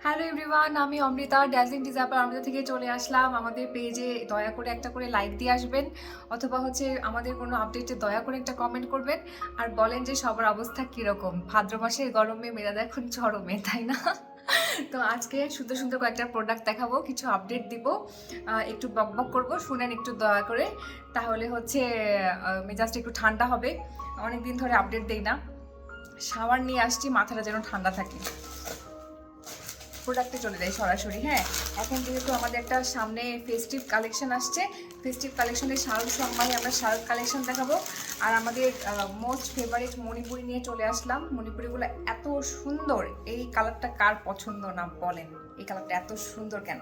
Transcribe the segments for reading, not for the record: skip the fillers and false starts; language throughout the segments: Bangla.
হ্যালো এভরিওয়ান, আমি অমৃতা ড্যাজিং ডিজাইনার অমৃতা থেকে চলে আসলাম। আমাদের পেজে দয়া করে একটা করে লাইক দিয়ে আসবেন, অথবা আমাদের কোনো আপডেটে দয়া করে একটা কমেন্ট করবেন আর বলেন যে সবার অবস্থা কীরকম। ভাদ্র মাসের গরমে মেয়েরা এখন চরমে, তাই না? তো আজকে সুন্দর সুন্দর কয়েকটা প্রোডাক্ট দেখাবো, কিছু আপডেট দিব, একটু বকবক করবো, শুনেন একটু দয়া করে। তাহলে মেজাজটা একটু ঠান্ডা হবে। অনেকদিন ধরে আপডেট দেই না। শাওয়ার নিয়ে আসছি, মাথাটা যেন ঠান্ডা থাকে। প্রোডাক্টে চলে যাই সরাসরি। হ্যাঁ, এখন যেহেতু আমাদের একটা সামনে ফেস্টিভ কালেকশন আসছে, ফেস্টিভ কালেকশনের শারদ সম্মানে আমরা শারদ কালেকশন দেখাবো। আর আমাদের মোস্ট ফেভারিট মণিপুরি নিয়ে চলে আসলাম। মণিপুরিগুলো এত সুন্দর, এই কালারটা কার পছন্দ না বলেন? এই কালারটা এত সুন্দর কেন?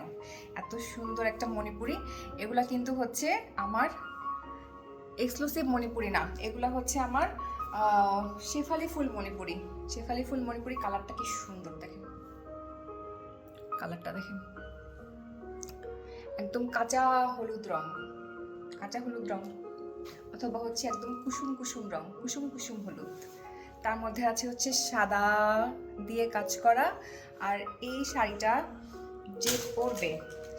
এত সুন্দর একটা মণিপুরি। এগুলা কিন্তু হচ্ছে আমার এক্সক্লুসিভ মণিপুরি না, এগুলা হচ্ছে আমার শেফালি ফুল মণিপুরি। শেফালি ফুল মণিপুরি কালারটা কি সুন্দর দেখেন, কালারটা দেখেন, একদম কাঁচা হলুদ রং, কাঁচা হলুদ রং, অথবা একদম কুসুম কুসুম রং, কুসুম কুসুম হলুদ। তার মধ্যে আছে সাদা দিয়ে কাজ করা। আর এই শাড়িটা যে পরবে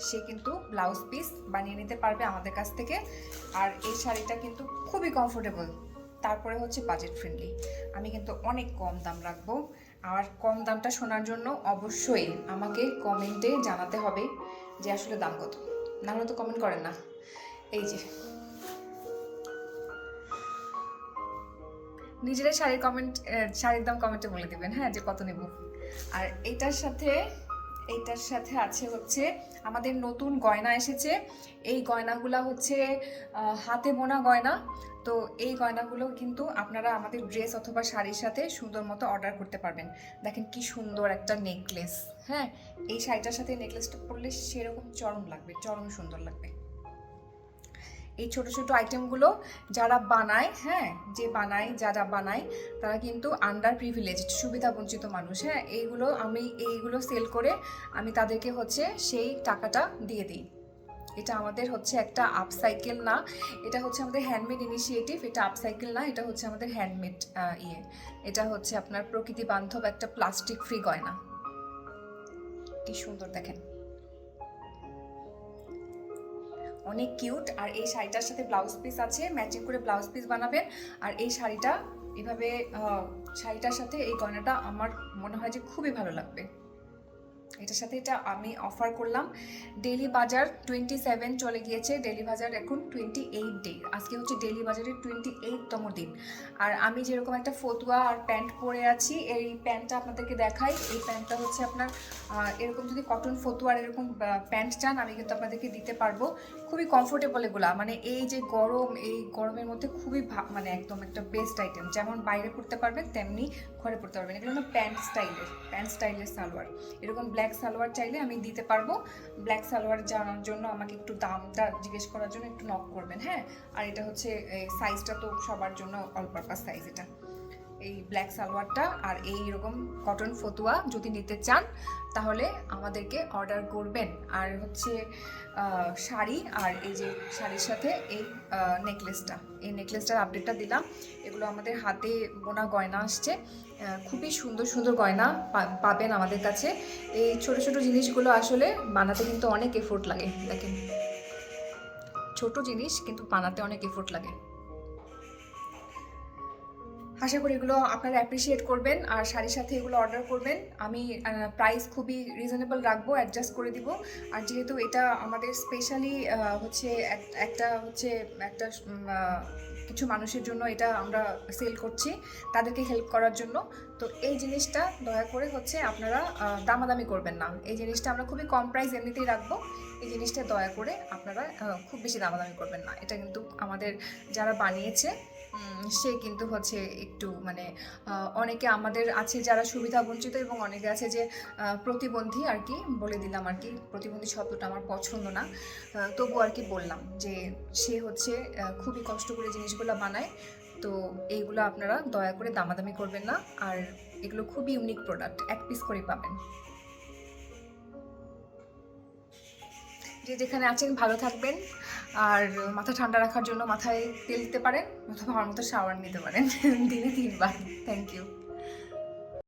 সে কিন্তু ব্লাউজ পিস বানিয়ে নিতে পারবে আমাদের কাছ থেকে। আর এই শাড়িটা কিন্তু খুবই কমফোর্টেবল, তারপরে বাজেট ফ্রেন্ডলি। আমি কিন্তু অনেক কম দাম রাখবো। আর কম দামটা শোনার জন্য অবশ্যই আমাকে কমেন্টে জানাতে হবে যে আসলে দাম কত, না হলে তো কমেন্ট করেন না। এই যে নিজেরাই শাড়ির দাম কমেন্টে বলে দিবেন, হ্যাঁ, যে কত নেব। আর এইটার সাথে আছে আমাদের নতুন গয়না এসেছে। এই গয়নাগুলো হাতে বোনা গয়না। তো এই গয়নাগুলো কিন্তু আপনারা আমাদের ড্রেস অথবা শাড়ির সাথে সুন্দর মতো অর্ডার করতে পারবেন। দেখেন কি সুন্দর একটা নেকলেস। হ্যাঁ, এই শাড়িটার সাথে নেকলেসটা পরলে সেরকম চরম লাগবে, চরম সুন্দর লাগবে। এই ছোট ছোট আইটেমগুলো যারা বানায়, হ্যাঁ, যারা বানায় তারা কিন্তু আন্ডার প্রিভিলেজড, সুবিধা বঞ্চিত মানুষ। হ্যাঁ, এইগুলো সেল করে আমি তাদেরকে সেই টাকাটা দিয়ে দিই। এটা আমাদের একটা আপসাইকেল না, এটা আমাদের হ্যান্ডমেড ইনিশিয়েটিভ। এটা আপসাইকেল না, এটা আমাদের হ্যান্ডমেড এটা আপনার প্রকৃতি বান্ধব একটা প্লাস্টিক ফ্রি গয়না। কি সুন্দর দেখেন, অনেক কিউট। আর এই শাড়িটার সাথে ব্লাউজ পিস আছে, ম্যাচিং করে ব্লাউজ পিস বানাবেন। আর এই শাড়িটা এভাবে শাড়িটার সাথে এই গয়নাটা আমার মনে হয় যে খুবই ভালো লাগবে। এটার সাথে এটা আমি অফার করলাম। ডেইলি বাজার 27 চলে গিয়েছে, ডেইলি বাজার এখন 28 ডে। আজকে ডেইলি বাজারের 28তম দিন। আর আমি যেরকম একটা ফতুয়া আর প্যান্ট পরে আছি, এই প্যান্টটা আপনাদেরকে দেখাই। এই প্যান্টটা আপনার এরকম যদি কটন ফতুয়ার এরকম প্যান্ট চান, আমি কিন্তু আপনাদেরকে দিতে পারবো। খুবই কমফোর্টেবল এগুলা, মানে এই যে গরম, এই গরমের মধ্যে খুবই মানে একদম একটা বেস্ট আইটেম। যেমন বাইরে পরতে পারবেন তেমনি ঘরে পরতে পারবেন। এগুলো হলো প্যান্ট স্টাইলের সালোয়ার। এরকম ব্ল্যাক সালোয়ার চাইলে আমি দিতে পারবো। ব্ল্যাক সালোয়ার জানার জন্য আমাকে একটু দামটা জিজ্ঞেস করার জন্য একটু নক করবেন। হ্যাঁ, আর এটা সাইজটা তো সবার জন্য অল পারপাস সাইজ। এটা এই ব্ল্যাক সালোয়ারটা আর এইরকম কটন ফতুয়া যদি নিতে চান তাহলে আমাদেরকে অর্ডার করবেন। আর শাড়ি, আর এই যে শাড়ির সাথে এই নেকলেসটার আপডেটটা দিলাম। এগুলো আমাদের হাতে বোনা গয়না আসছে, খুবই সুন্দর সুন্দর গয়না পাবেন আমাদের কাছে। এই ছোট ছোট জিনিসগুলো আসলে বানাতে কিন্তু অনেক এফোর্ট লাগে। দেখেন, ছোট জিনিস কিন্তু বানাতে অনেক এফোর্ট লাগে। আশা করি এগুলো আপনারা অ্যাপ্রিসিয়েট করবেন আর শাড়ির সাথে এগুলো অর্ডার করবেন। আমি প্রাইস খুবই রিজনেবল রাখবো, অ্যাডজাস্ট করে দিব। আর যেহেতু এটা আমাদের স্পেশালি একটা কিছু মানুষের জন্য এটা আমরা সেল করছি, তাদেরকে হেল্প করার জন্য। তো এই জিনিসটা দয়া করে আপনারা দামাদামি করবেন না। এই জিনিসটা আমরা খুবই কম প্রাইস এমনিতেই রাখবো। এই জিনিসটা দয়া করে আপনারা খুব বেশি দামাদামি করবেন না। এটা কিন্তু আমাদের যারা বানিয়েছে সে কিন্তু একটু মানে অনেকে আমাদের আছে যারা সুবিধা বঞ্চিত, এবং অনেকে আছে যে প্রতিবন্ধী। আর কি বলে দিলাম, আর কি প্রতিবন্ধী শব্দটা আমার পছন্দ না, তবু আর কি বললাম যে সে খুবই কষ্ট করে জিনিসগুলো বানায়। তো এইগুলো আপনারা দয়া করে দামাদামি করবেন না। আর এগুলো খুবই ইউনিক প্রোডাক্ট, এক পিস করে পাবেন। যে যেখানে আছেন ভালো থাকবেন। আর মাথা ঠান্ডা রাখার জন্য মাথায় তেল দিতে পারেন, অথবা আমার মতো শাওয়ার নিতে পারেন দিনে 3 বার। Thank you.